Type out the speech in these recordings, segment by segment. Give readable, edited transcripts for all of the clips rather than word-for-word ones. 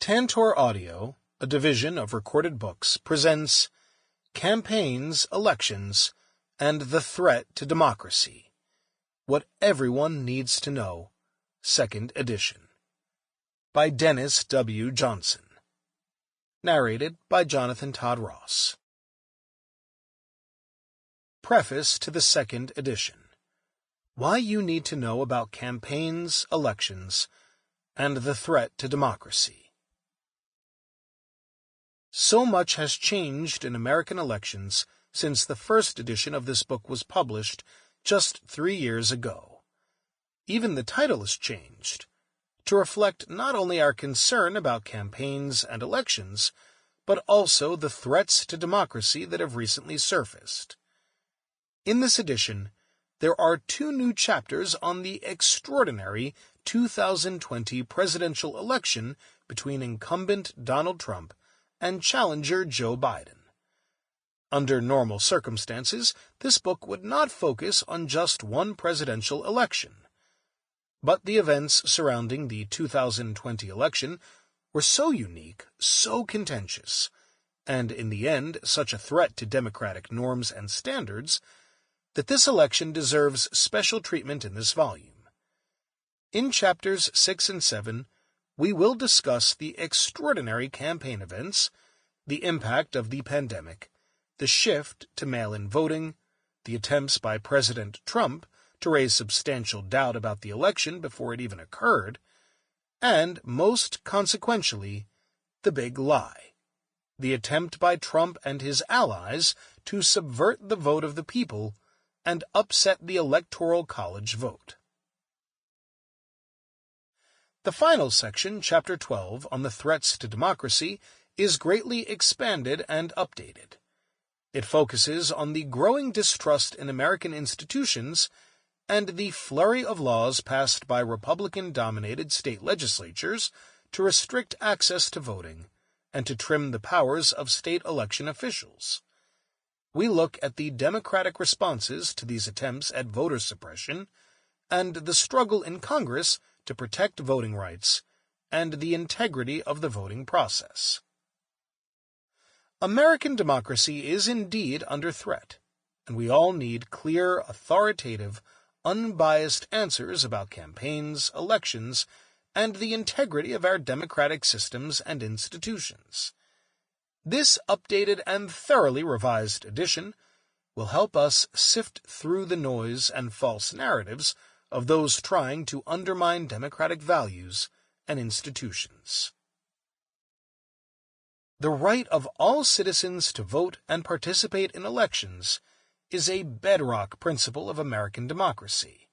Tantor Audio, a division of Recorded Books, presents Campaigns, Elections, and the Threat to Democracy. What Everyone Needs to Know, 2nd edition. By Dennis W. Johnson. Narrated by Jonathan Todd Ross. Preface to the 2nd edition. Why you need to know about campaigns, elections, and the threat to democracy. So much has changed in American elections since the first edition of this book was published just 3 years ago. Even the title has changed, to reflect not only our concern about campaigns and elections, but also the threats to democracy that have recently surfaced. In this edition, there are 2 new chapters on the extraordinary 2020 presidential election between incumbent Donald Trump and challenger Joe Biden. Under normal circumstances, this book would not focus on just one presidential election. But the events surrounding the 2020 election were so unique, so contentious, and in the end such a threat to democratic norms and standards, that this election deserves special treatment in this volume. In chapters 6 and 7, we will discuss the extraordinary campaign events, the impact of the pandemic, the shift to mail-in voting, the attempts by President Trump to raise substantial doubt about the election before it even occurred, and, most consequentially, the big lie, the attempt by Trump and his allies to subvert the vote of the people and upset the Electoral College vote. The final section, Chapter 12, on the threats to democracy, is greatly expanded and updated. It focuses on the growing distrust in American institutions and the flurry of laws passed by Republican-dominated state legislatures to restrict access to voting and to trim the powers of state election officials. We look at the Democratic responses to these attempts at voter suppression and the struggle in Congress to protect voting rights and the integrity of the voting process. American democracy is indeed under threat, and we all need clear, authoritative, unbiased answers about campaigns, elections, and the integrity of our democratic systems and institutions. This updated and thoroughly revised edition will help us sift through the noise and false narratives of those trying to undermine democratic values and institutions. The right of all citizens to vote and participate in elections is a bedrock principle of American democracy.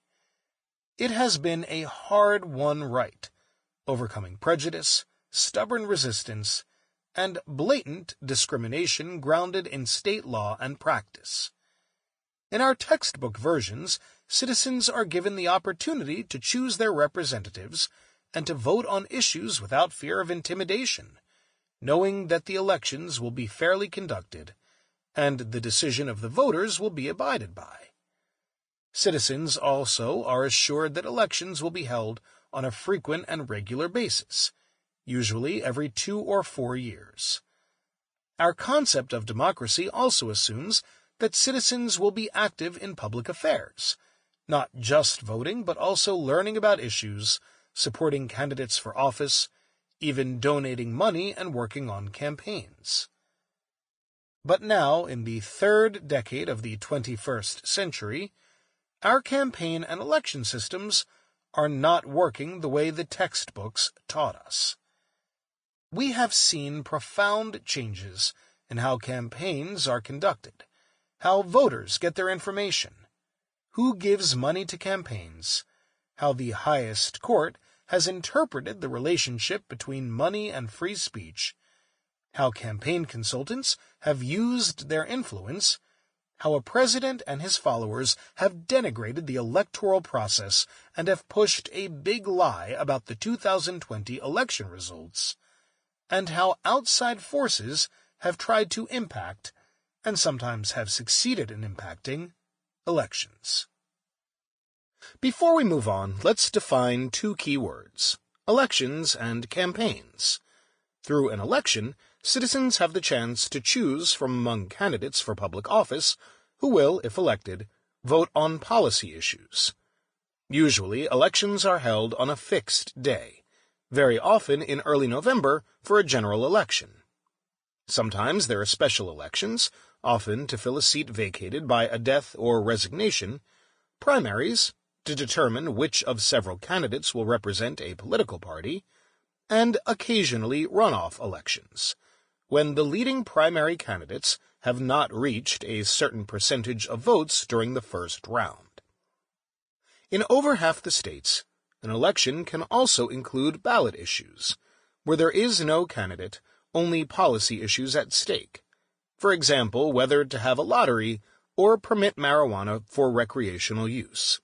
It has been a hard-won right, overcoming prejudice, stubborn resistance, and blatant discrimination grounded in state law and practice. In our textbook versions, citizens are given the opportunity to choose their representatives and to vote on issues without fear of intimidation, knowing that the elections will be fairly conducted and the decision of the voters will be abided by. Citizens also are assured that elections will be held on a frequent and regular basis, usually every 2 or 4 years. Our concept of democracy also assumes that citizens will be active in public affairs, not just voting but also learning about issues, supporting candidates for office, even donating money and working on campaigns. But now, in the 3rd decade of the 21st century, our campaign and election systems are not working the way the textbooks taught us. We have seen profound changes in how campaigns are conducted, how voters get their information, who gives money to campaigns, how the highest court has interpreted the relationship between money and free speech, how campaign consultants have used their influence, how a president and his followers have denigrated the electoral process and have pushed a big lie about the 2020 election results, and how outside forces have tried to impact, and sometimes have succeeded in impacting, elections. Before we move on, let's define 2 key words: elections and campaigns. Through an election, citizens have the chance to choose from among candidates for public office who will, if elected, vote on policy issues. Usually, elections are held on a fixed day, very often in early November for a general election. Sometimes there are special elections, often to fill a seat vacated by a death or resignation, primaries, to determine which of several candidates will represent a political party, and occasionally runoff elections, when the leading primary candidates have not reached a certain percentage of votes during the first round. In over half the states, an election can also include ballot issues, where there is no candidate, only policy issues at stake. For example, whether to have a lottery or permit marijuana for recreational use.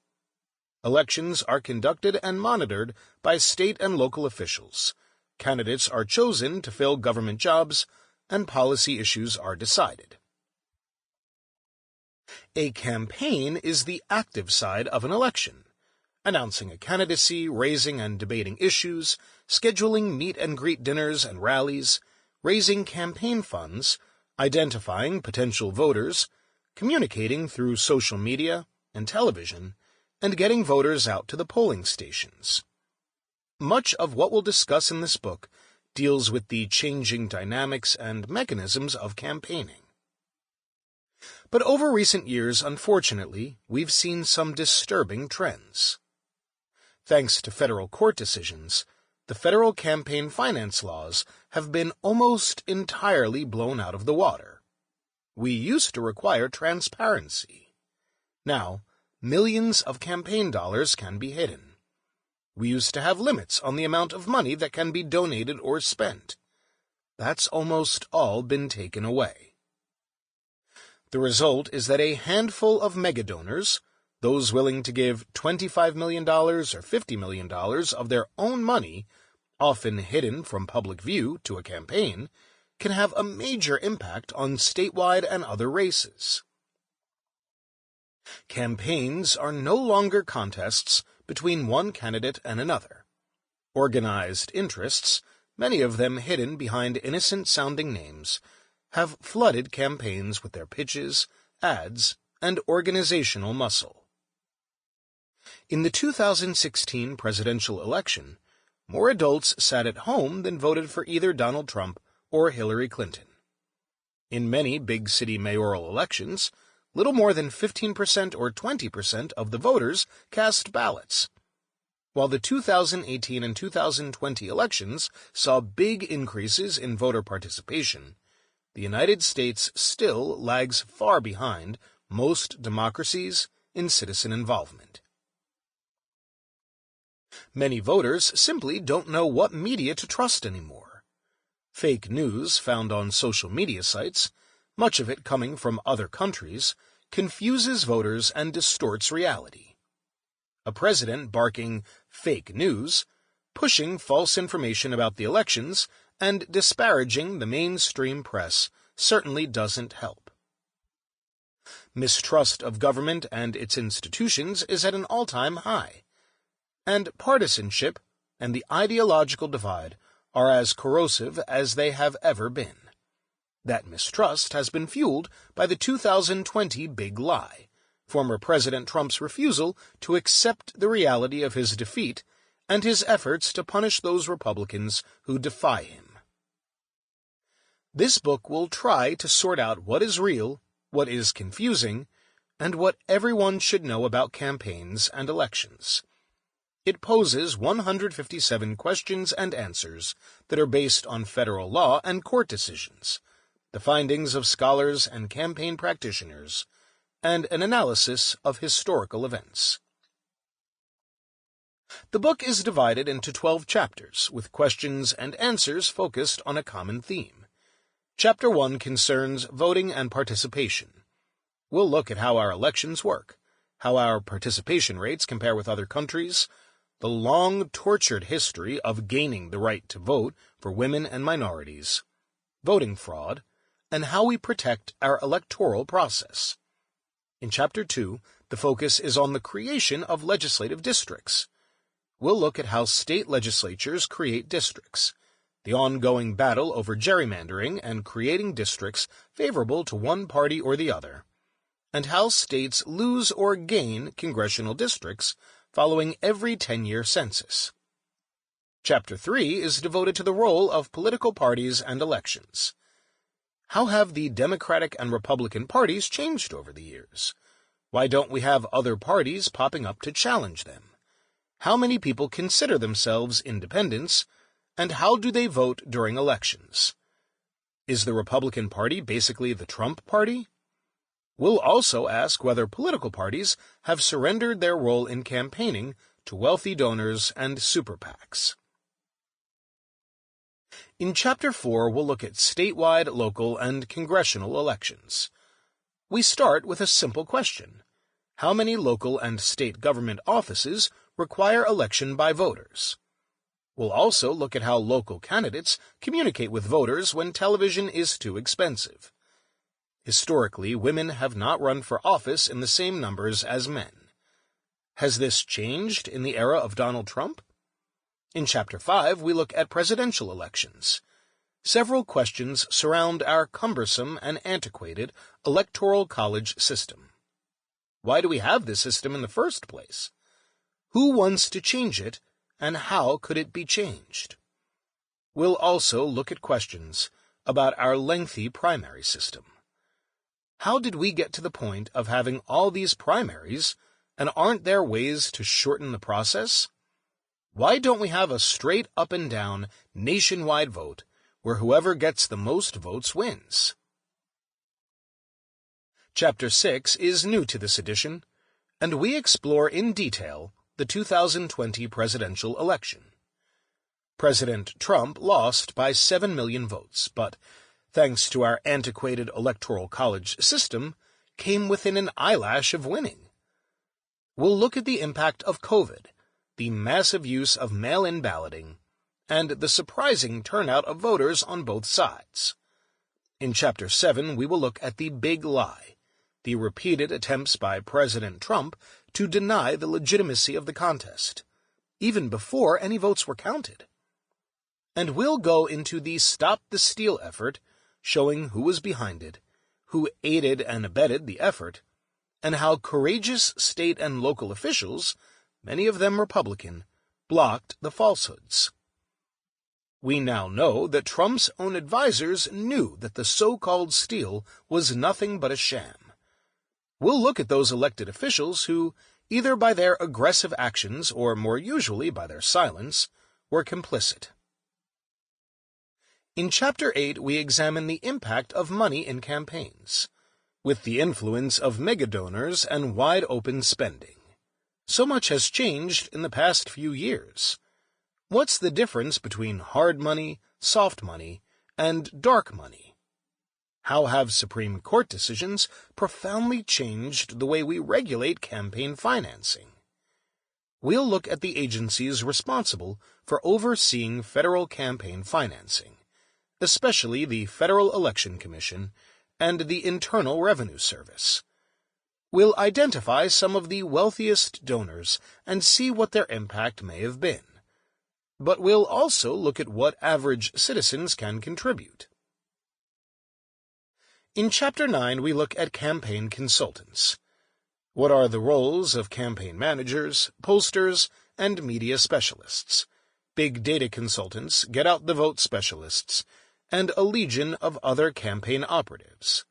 Elections are conducted and monitored by state and local officials. Candidates are chosen to fill government jobs, and policy issues are decided. A campaign is the active side of an election, announcing a candidacy, raising and debating issues, scheduling meet-and-greet dinners and rallies, raising campaign funds, identifying potential voters, communicating through social media and television, and getting voters out to the polling stations. Much of what we'll discuss in this book deals with the changing dynamics and mechanisms of campaigning. But over recent years, unfortunately, we've seen some disturbing trends. Thanks to federal court decisions, the federal campaign finance laws have been almost entirely blown out of the water. We used to require transparency. Now, millions of campaign dollars can be hidden. We used to have limits on the amount of money that can be donated or spent. That's almost all been taken away. The result is that a handful of megadonors, those willing to give $25 million or $50 million of their own money, often hidden from public view, to a campaign, can have a major impact on statewide and other races. Campaigns are no longer contests between one candidate and another. Organized interests, many of them hidden behind innocent-sounding names, have flooded campaigns with their pitches, ads, and organizational muscle. In the 2016 presidential election, more adults sat at home than voted for either Donald Trump or Hillary Clinton. In many big city mayoral elections, little more than 15% or 20% of the voters cast ballots. While the 2018 and 2020 elections saw big increases in voter participation, the United States still lags far behind most democracies in citizen involvement. Many voters simply don't know what media to trust anymore. Fake news found on social media sites, much of it coming from other countries, confuses voters and distorts reality. A president barking fake news, pushing false information about the elections, and disparaging the mainstream press certainly doesn't help. Mistrust of government and its institutions is at an all-time high, and partisanship and the ideological divide are as corrosive as they have ever been. That mistrust has been fueled by the 2020 big lie, former President Trump's refusal to accept the reality of his defeat and his efforts to punish those Republicans who defy him. This book will try to sort out what is real, what is confusing, and what everyone should know about campaigns and elections. It poses 157 questions and answers that are based on federal law and court decisions, the findings of scholars and campaign practitioners, and an analysis of historical events. The book is divided into 12 chapters, with questions and answers focused on a common theme. Chapter 1 concerns voting and participation. We'll look at how our elections work, how our participation rates compare with other countries, the long, tortured history of gaining the right to vote for women and minorities, voting fraud, and how we protect our electoral process. In Chapter 2, the focus is on the creation of legislative districts. We'll look at how state legislatures create districts, the ongoing battle over gerrymandering and creating districts favorable to one party or the other, and how states lose or gain congressional districts following every 10-year census. Chapter 3 is devoted to the role of political parties and elections. How have the Democratic and Republican parties changed over the years? Why don't we have other parties popping up to challenge them? How many people consider themselves independents, and how do they vote during elections? Is the Republican Party basically the Trump Party? We'll also ask whether political parties have surrendered their role in campaigning to wealthy donors and super PACs. In Chapter 4, we'll look at statewide, local, and congressional elections. We start with a simple question. How many local and state government offices require election by voters? We'll also look at how local candidates communicate with voters when television is too expensive. Historically, women have not run for office in the same numbers as men. Has this changed in the era of Donald Trump? In Chapter 5, we look at presidential elections. Several questions surround our cumbersome and antiquated electoral college system. Why do we have this system in the first place? Who wants to change it, and how could it be changed? We'll also look at questions about our lengthy primary system. How did we get to the point of having all these primaries, and aren't there ways to shorten the process? Why don't we have a straight up-and-down, nationwide vote where whoever gets the most votes wins? Chapter 6 is new to this edition, and we explore in detail the 2020 presidential election. President Trump lost by 7 million votes, but, thanks to our antiquated electoral college system, came within an eyelash of winning. We'll look at the impact of COVID, the massive use of mail-in balloting, and the surprising turnout of voters on both sides. In Chapter 7, we will look at the big lie, the repeated attempts by President Trump to deny the legitimacy of the contest, even before any votes were counted. And we'll go into the Stop the Steal effort, showing who was behind it, who aided and abetted the effort, and how courageous state and local officials, many of them Republican, blocked the falsehoods. We now know that Trump's own advisers knew that the so-called steal was nothing but a sham. We'll look at those elected officials who, either by their aggressive actions or more usually by their silence, were complicit. In Chapter 8, we examine the impact of money in campaigns, with the influence of mega-donors and wide-open spending. So much has changed in the past few years. What's the difference between hard money, soft money, and dark money? How have Supreme Court decisions profoundly changed the way we regulate campaign financing? We'll look at the agencies responsible for overseeing federal campaign financing, especially the Federal Election Commission and the Internal Revenue Service. We'll identify some of the wealthiest donors and see what their impact may have been. But we'll also look at what average citizens can contribute. In Chapter 9, we look at campaign consultants. What are the roles of campaign managers, pollsters, and media specialists, big data consultants, get-out-the-vote specialists, and a legion of other campaign operatives?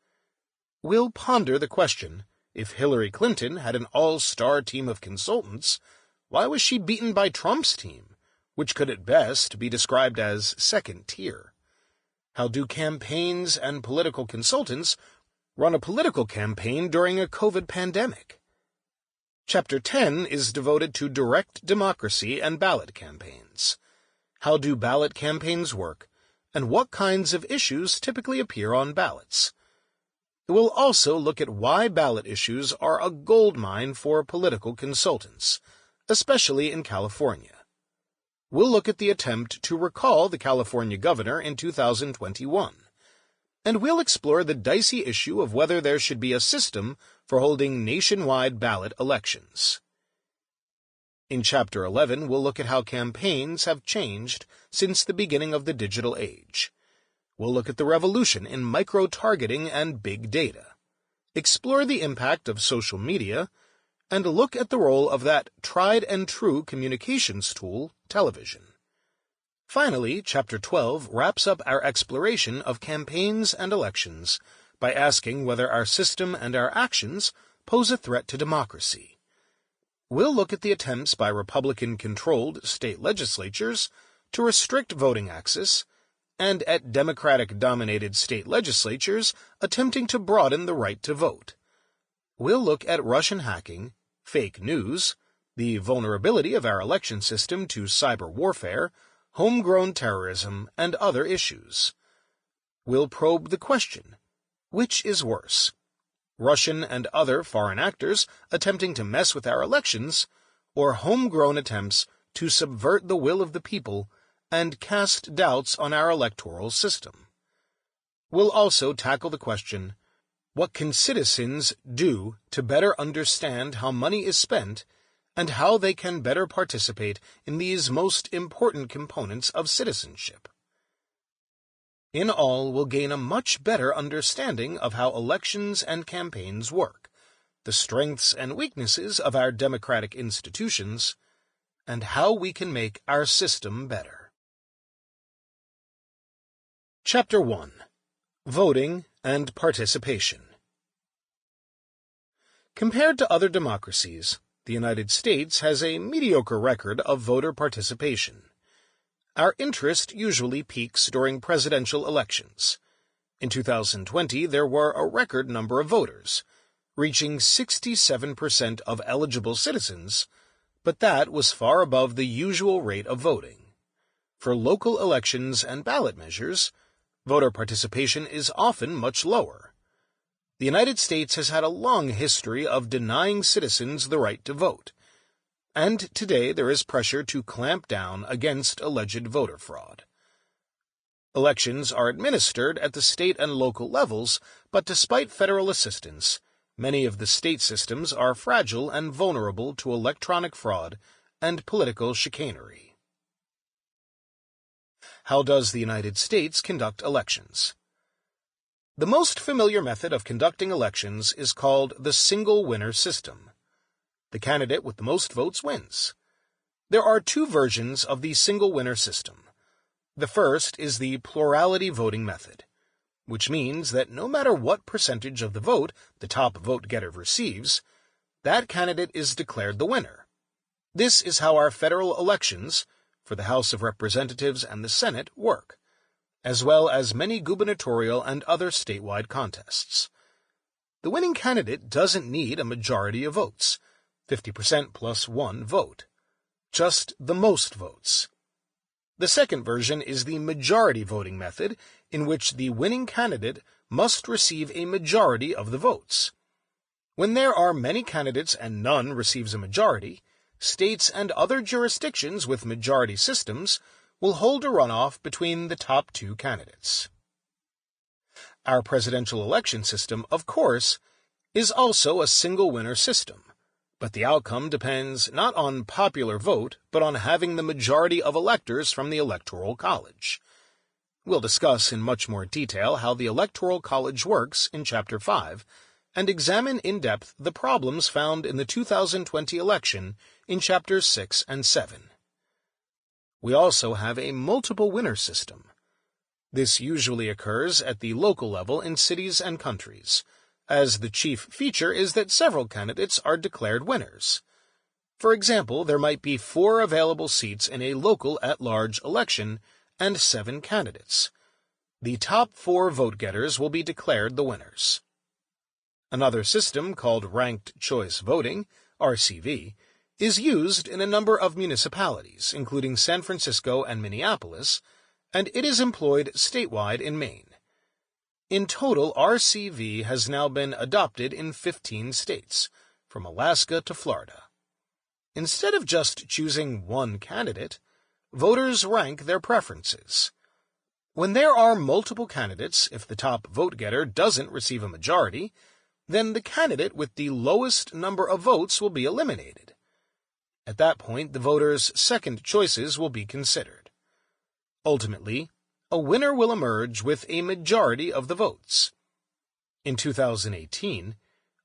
We'll ponder the question, if Hillary Clinton had an all-star team of consultants, why was she beaten by Trump's team, which could at best be described as second tier? How do campaigns and political consultants run a political campaign during a COVID pandemic? Chapter 10 is devoted to direct democracy and ballot campaigns. How do ballot campaigns work, and what kinds of issues typically appear on ballots? We'll also look at why ballot issues are a goldmine for political consultants, especially in California. We'll look at the attempt to recall the California governor in 2021, and we'll explore the dicey issue of whether there should be a system for holding nationwide ballot elections. In Chapter 11, we'll look at how campaigns have changed since the beginning of the digital age. We'll look at the revolution in micro-targeting and big data, explore the impact of social media, and look at the role of that tried-and-true communications tool, television. Finally, Chapter 12 wraps up our exploration of campaigns and elections by asking whether our system and our actions pose a threat to democracy. We'll look at the attempts by Republican-controlled state legislatures to restrict voting access, and at Democratic-dominated state legislatures attempting to broaden the right to vote. We'll look at Russian hacking, fake news, the vulnerability of our election system to cyber warfare, homegrown terrorism, and other issues. We'll probe the question, which is worse, Russian and other foreign actors attempting to mess with our elections, or homegrown attempts to subvert the will of the people and cast doubts on our electoral system? We'll also tackle the question, what can citizens do to better understand how money is spent and how they can better participate in these most important components of citizenship? In all, we'll gain a much better understanding of how elections and campaigns work, the strengths and weaknesses of our democratic institutions, and how we can make our system better. Chapter 1. Voting and Participation. Compared to other democracies, the United States has a mediocre record of voter participation. Our interest usually peaks during presidential elections. In 2020, there were a record number of voters, reaching 67% of eligible citizens, but that was far above the usual rate of voting. For local elections and ballot measures, voter participation is often much lower. The United States has had a long history of denying citizens the right to vote, and today there is pressure to clamp down against alleged voter fraud. Elections are administered at the state and local levels, but despite federal assistance, many of the state systems are fragile and vulnerable to electronic fraud and political chicanery. How does the United States conduct elections? The most familiar method of conducting elections is called the single winner system. The candidate with the most votes wins. There are two versions of the single winner system. The first is the plurality voting method, which means that no matter what percentage of the vote the top vote-getter receives, that candidate is declared the winner. This is how our federal elections, for the House of Representatives and the Senate, work, as well as many gubernatorial and other statewide contests. The winning candidate doesn't need a majority of votes, 50% plus one vote, just the most votes. The second version is the majority voting method, in which the winning candidate must receive a majority of the votes. When there are many candidates and none receives a majority, states and other jurisdictions with majority systems will hold a runoff between the top two candidates. Our presidential election system, of course, is also a single winner system, but the outcome depends not on popular vote, but on having the majority of electors from the Electoral College. We'll discuss in much more detail how the Electoral College works in Chapter 5, and examine in depth the problems found in the 2020 election in Chapters 6 and 7. We also have a multiple winner system. This usually occurs at the local level in cities and countries, as the chief feature is that several candidates are declared winners. For example, there might be 4 available seats in a local at-large election and 7 candidates. The top 4 vote-getters will be declared the winners. Another system, called ranked choice voting, RCV, is used in a number of municipalities, including San Francisco and Minneapolis, and it is employed statewide in Maine. In total, RCV has now been adopted in 15 states, from Alaska to Florida. Instead of just choosing one candidate, voters rank their preferences. When there are multiple candidates, if the top vote-getter doesn't receive a majority, then the candidate with the lowest number of votes will be eliminated. At that point, the voters' second choices will be considered. Ultimately, a winner will emerge with a majority of the votes. In 2018,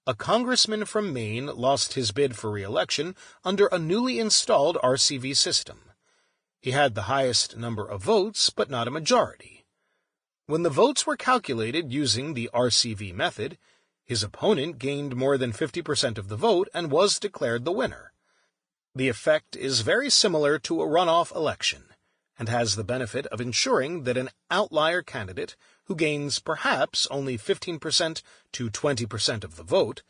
a congressman from Maine lost his bid for re-election under a newly installed RCV system. He had the highest number of votes, but not a majority. When the votes were calculated using the RCV method, his opponent gained more than 50% of the vote and was declared the winner. The effect is very similar to a runoff election, and has the benefit of ensuring that an outlier candidate who gains perhaps only 15% to 20% of the vote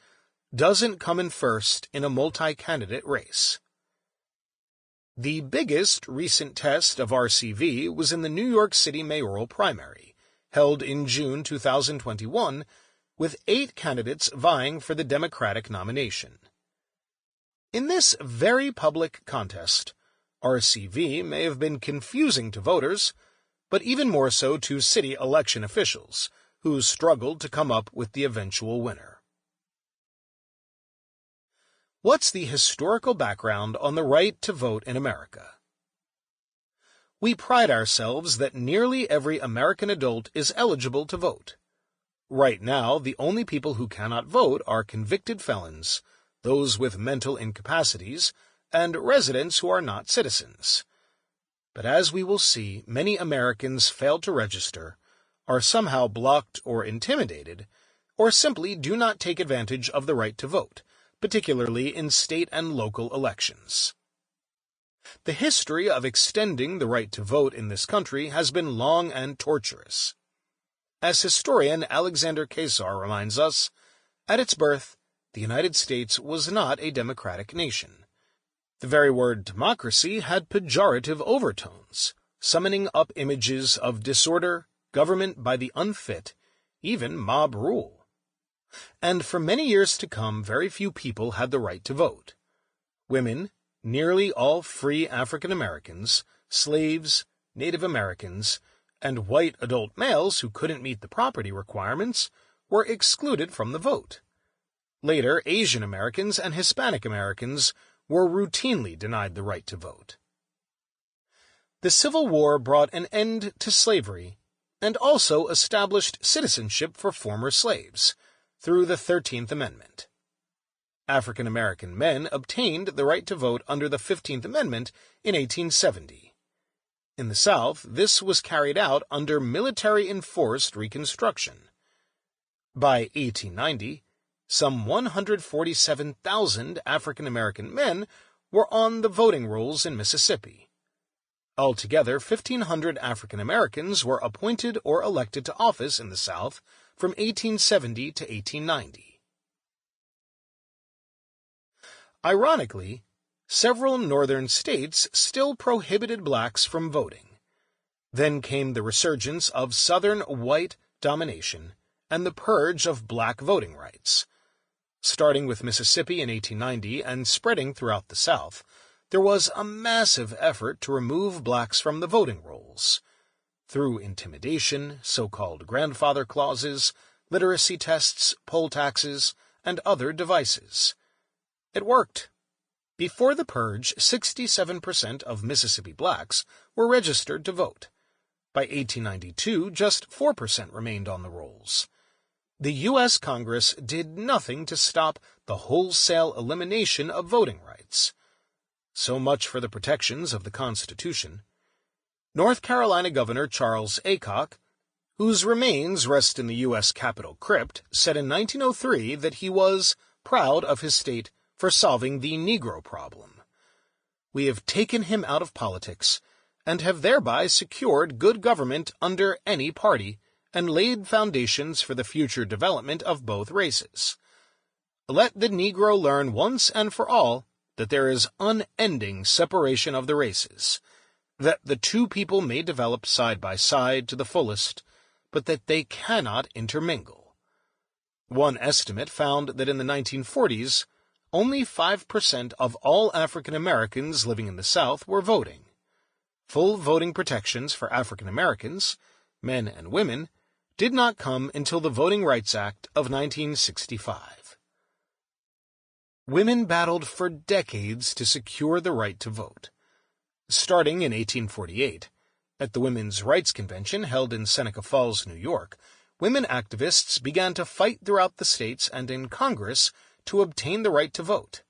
doesn't come in first in a multi-candidate race. The biggest recent test of RCV was in the New York City mayoral primary, held in June 2021, with 8 candidates vying for the Democratic nomination. In this very public contest, RCV may have been confusing to voters, but even more so to city election officials, who struggled to come up with the eventual winner. What's the historical background on the right to vote in America? We pride ourselves that nearly every American adult is eligible to vote. Right now, the only people who cannot vote are convicted felons, those with mental incapacities, and residents who are not citizens. But as we will see, many Americans fail to register, are somehow blocked or intimidated, or simply do not take advantage of the right to vote, particularly in state and local elections. The history of extending the right to vote in this country has been long and torturous. As historian Alexander Kesar reminds us, at its birth, the United States was not a democratic nation. The very word democracy had pejorative overtones, summoning up images of disorder, government by the unfit, even mob rule. And for many years to come, very few people had the right to vote. Women, nearly all free African Americans, slaves, Native Americans, and white adult males who couldn't meet the property requirements were excluded from the vote. Later, Asian Americans and Hispanic Americans were routinely denied the right to vote. The Civil War brought an end to slavery and also established citizenship for former slaves through the 13th Amendment. African American men obtained the right to vote under the 15th Amendment in 1870. In the South, this was carried out under military-enforced Reconstruction. By 1890, some 147,000 African American men were on the voting rolls in Mississippi. Altogether, 1,500 African Americans were appointed or elected to office in the South from 1870 to 1890. Ironically, several northern states still prohibited blacks from voting. Then came the resurgence of Southern white domination and the purge of black voting rights. Starting with Mississippi in 1890 and spreading throughout the South, there was a massive effort to remove blacks from the voting rolls. Through intimidation, so-called grandfather clauses, literacy tests, poll taxes, and other devices. It worked. Before the purge, 67% of Mississippi blacks were registered to vote. By 1892, just 4% remained on the rolls. The U.S. Congress did nothing to stop the wholesale elimination of voting rights. So much for the protections of the Constitution. North Carolina Governor Charles Aycock, whose remains rest in the U.S. Capitol crypt, said in 1903 that he was proud of his state for solving the Negro problem. We have taken him out of politics and have thereby secured good government under any party and laid foundations for the future development of both races. Let the Negro learn once and for all that there is unending separation of the races, that the two people may develop side by side to the fullest, but that they cannot intermingle. One estimate found that in the 1940s, only 5% of all African Americans living in the South were voting. Full voting protections for African Americans, men and women, did not come until the Voting Rights Act of 1965. Women battled for decades to secure the right to vote. Starting in 1848, at the Women's Rights Convention held in Seneca Falls, New York, women activists began to fight throughout the states and in Congress to obtain the right to vote.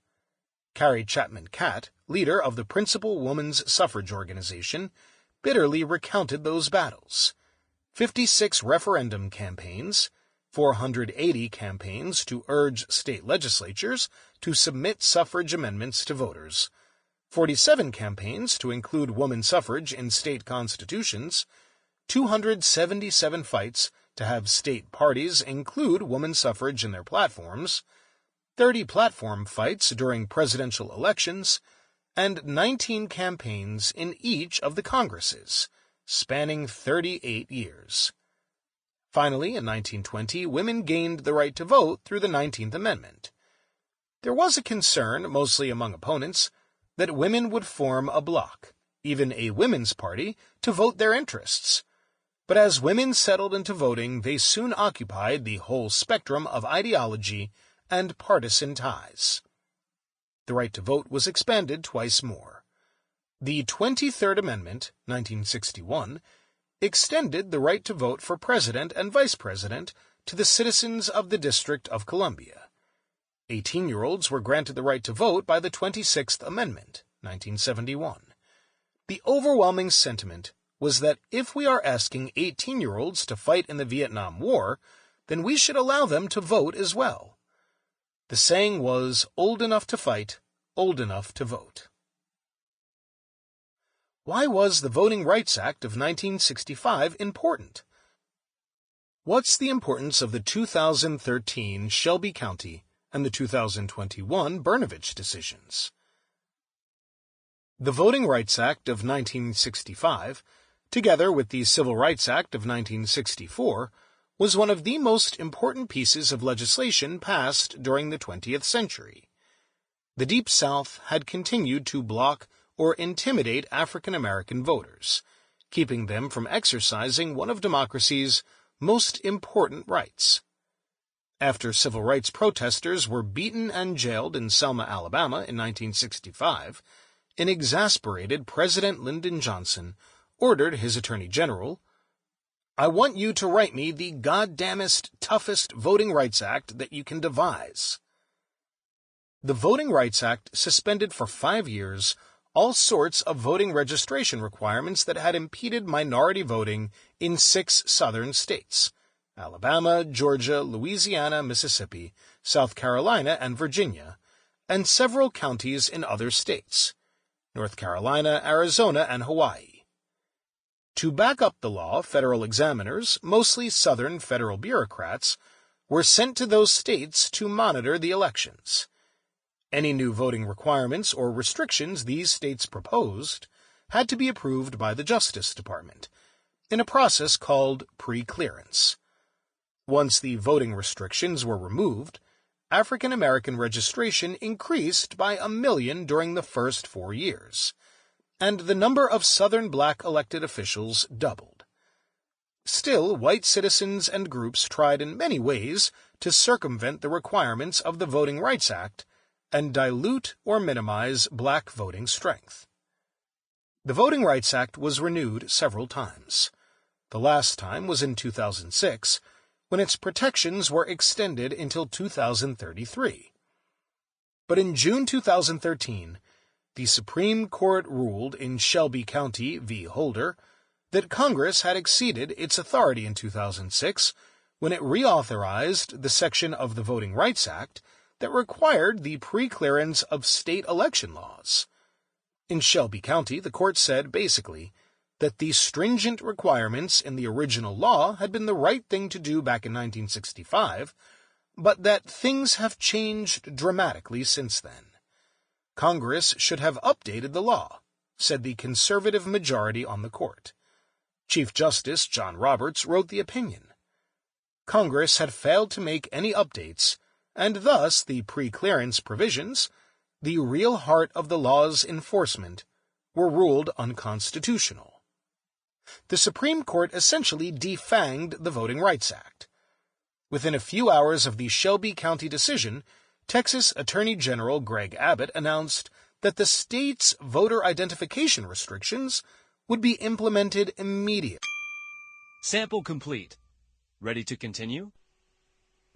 Carrie Chapman Catt, leader of the principal women's suffrage organization, bitterly recounted those battles. 56 referendum campaigns, 480 campaigns to urge state legislatures to submit suffrage amendments to voters, 47 campaigns to include woman suffrage in state constitutions, 277 fights to have state parties include woman suffrage in their platforms, 30 platform fights during presidential elections, and 19 campaigns in each of the Congresses, spanning 38 years. Finally, in 1920, women gained the right to vote through the 19th Amendment. There was a concern, mostly among opponents, that women would form a bloc, even a women's party, to vote their interests. But as women settled into voting, they soon occupied the whole spectrum of ideology and partisan ties. The right to vote was expanded twice more. The 23rd Amendment, 1961, extended the right to vote for president and vice president to the citizens of the District of Columbia. 18-year-olds were granted the right to vote by the 26th Amendment, 1971. The overwhelming sentiment was that if we are asking 18-year-olds to fight in the Vietnam War, then we should allow them to vote as well. The saying was, old enough to fight, old enough to vote. Why was the Voting Rights Act of 1965 important? What's the importance of the 2013 Shelby County and the 2021 Brnovich decisions? The Voting Rights Act of 1965, together with the Civil Rights Act of 1964, was one of the most important pieces of legislation passed during the 20th century. The Deep South had continued to block or intimidate African American voters, keeping them from exercising one of democracy's most important rights. After civil rights protesters were beaten and jailed in Selma, Alabama in 1965, an exasperated President Lyndon Johnson ordered his Attorney General, "I want you to write me the goddamnest, toughest Voting Rights Act that you can devise." The Voting Rights Act suspended for 5 years all sorts of voting registration requirements that had impeded minority voting in 6 southern states: Alabama, Georgia, Louisiana, Mississippi, South Carolina, and Virginia, and several counties in other states: North Carolina, Arizona, and Hawaii. To back up the law, federal examiners, mostly Southern federal bureaucrats, were sent to those states to monitor the elections. Any new voting requirements or restrictions these states proposed had to be approved by the Justice Department, in a process called pre-clearance. Once the voting restrictions were removed, African American registration increased by 1 million during the first 4 years, and the number of Southern black elected officials doubled. Still, white citizens and groups tried in many ways to circumvent the requirements of the Voting Rights Act and dilute or minimize black voting strength. The Voting Rights Act was renewed several times. The last time was in 2006, when its protections were extended until 2033. But in June 2013, the Supreme Court ruled in Shelby County v. Holder that Congress had exceeded its authority in 2006 when it reauthorized the section of the Voting Rights Act that required the pre-clearance of state election laws. In Shelby County, the court said, basically, that the stringent requirements in the original law had been the right thing to do back in 1965, but that things have changed dramatically since then. Congress should have updated the law, said the conservative majority on the court. Chief Justice John Roberts wrote the opinion. Congress had failed to make any updates, and thus the pre-clearance provisions, the real heart of the law's enforcement, were ruled unconstitutional. The Supreme Court essentially defanged the Voting Rights Act. Within a few hours of the Shelby County decision, Texas Attorney General Greg Abbott announced that the state's voter identification restrictions would be implemented immediately. Sample complete. Ready to continue?